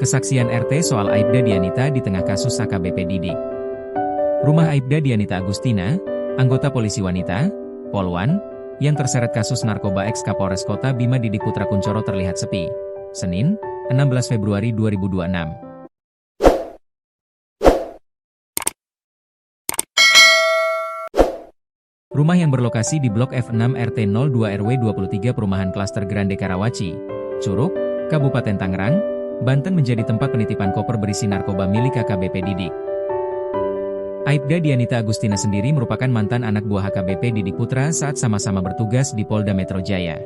Kesaksian RT soal Aibda Dianita di tengah kasus AKBP Didik. Rumah Aibda Dianita Agustina, anggota polisi wanita, Polwan, yang terseret kasus narkoba ex-Kapolres Kota Bima Didik Putra Kuncoro terlihat sepi. Senin, 16 Februari 2026. Rumah yang berlokasi di Blok F6 RT 02 RW 23 Perumahan Klaster Grande Karawaci, Curug, Kabupaten Tangerang, Banten menjadi tempat penitipan koper berisi narkoba milik AKBP Didik. Aibda Dianita Agustina sendiri merupakan mantan anak buah AKBP Didik Putra saat sama-sama bertugas di Polda Metro Jaya.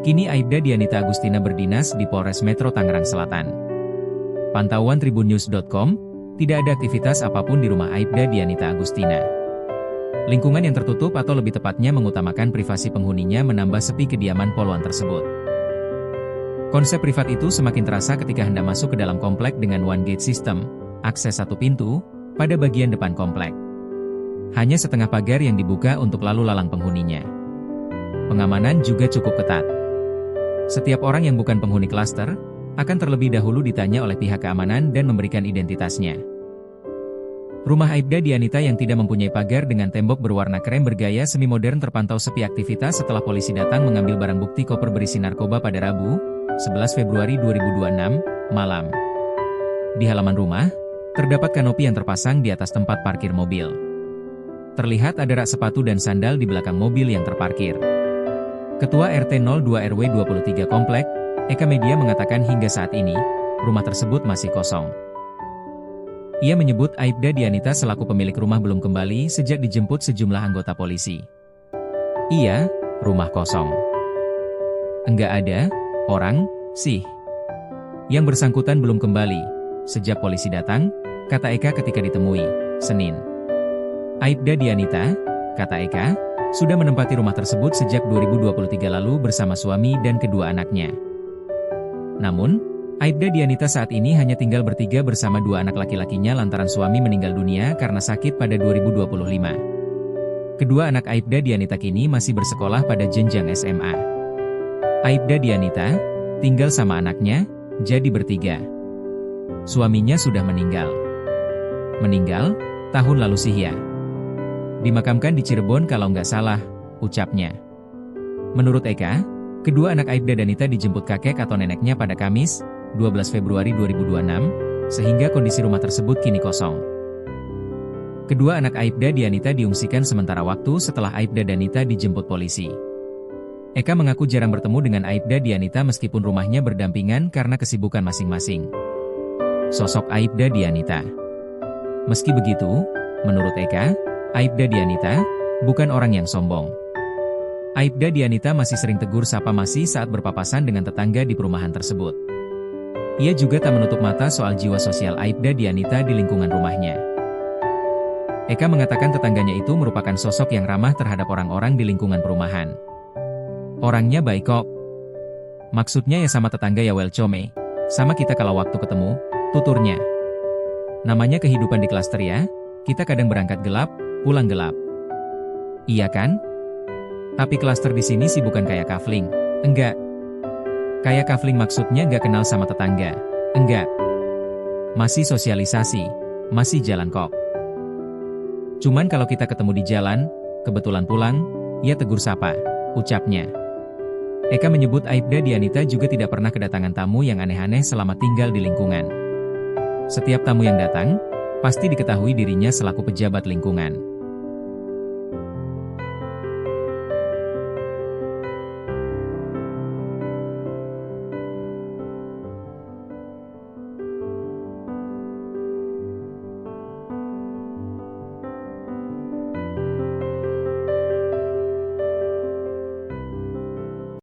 Kini Aibda Dianita Agustina berdinas di Polres Metro Tangerang Selatan. Pantauan tribunnews.com, tidak ada aktivitas apapun di rumah Aibda Dianita Agustina. Lingkungan yang tertutup atau lebih tepatnya mengutamakan privasi penghuninya menambah sepi kediaman Polwan tersebut. Konsep privat itu semakin terasa ketika hendak masuk ke dalam komplek dengan one gate system, akses satu pintu, pada bagian depan komplek. Hanya setengah pagar yang dibuka untuk lalu lalang penghuninya. Pengamanan juga cukup ketat. Setiap orang yang bukan penghuni klaster, akan terlebih dahulu ditanya oleh pihak keamanan dan memberikan identitasnya. Rumah Aibda Dianita yang tidak mempunyai pagar dengan tembok berwarna krem bergaya semi modern terpantau sepi aktivitas setelah polisi datang mengambil barang bukti koper berisi narkoba pada Rabu, 11 Februari 2026, malam. Di halaman rumah, terdapat kanopi yang terpasang di atas tempat parkir mobil. Terlihat ada rak sepatu dan sandal di belakang mobil yang terparkir. Ketua RT 02 RW 23 Komplek, Eka Media mengatakan hingga saat ini, rumah tersebut masih kosong. Ia menyebut Aibda Dianita selaku pemilik rumah belum kembali sejak dijemput sejumlah anggota polisi. Iya, rumah kosong. Enggak ada orang, sih. Yang bersangkutan belum kembali sejak polisi datang, kata Eka ketika ditemui, Senin. Aibda Dianita, kata Eka, sudah menempati rumah tersebut sejak 2023 lalu bersama suami dan kedua anaknya. Namun, Aibda Dianita saat ini hanya tinggal bertiga bersama dua anak laki-lakinya lantaran suami meninggal dunia karena sakit pada 2025. Kedua anak Aibda Dianita kini masih bersekolah pada jenjang SMA. Aibda Dianita tinggal sama anaknya, jadi bertiga. Suaminya sudah meninggal. Meninggal tahun lalu sih ya. Dimakamkan di Cirebon kalau nggak salah, ucapnya. Menurut Eka, kedua anak Aibda Dianita dijemput kakek atau neneknya pada Kamis, 12 Februari 2026, sehingga kondisi rumah tersebut kini kosong. Kedua anak Aibda Dianita diungsikan sementara waktu setelah Aibda Dianita dijemput polisi. Eka mengaku jarang bertemu dengan Aibda Dianita meskipun rumahnya berdampingan karena kesibukan masing-masing. Sosok Aibda Dianita. Meski begitu, menurut Eka, Aibda Dianita bukan orang yang sombong. Aibda Dianita masih sering tegur sapa masih saat berpapasan dengan tetangga di perumahan tersebut. Ia juga tak menutup mata soal jiwa sosial Aibda Dianita di lingkungan rumahnya. Eka mengatakan tetangganya itu merupakan sosok yang ramah terhadap orang-orang di lingkungan perumahan. Orangnya baik kok. Maksudnya ya sama tetangga ya welcome, sama kita kalau waktu ketemu, tuturnya. Namanya kehidupan di klaster ya, kita kadang berangkat gelap, pulang gelap. Iya kan? Tapi klaster di sini sih bukan kayak kafling, enggak. Kayak kafling maksudnya nggak kenal sama tetangga, enggak. Masih sosialisasi, masih jalan kok. Cuman kalau kita ketemu di jalan, kebetulan pulang, ya tegur sapa, ucapnya. Eka menyebut Aibda Dianita juga tidak pernah kedatangan tamu yang aneh-aneh selama tinggal di lingkungan. Setiap tamu yang datang, pasti diketahui dirinya selaku pejabat lingkungan.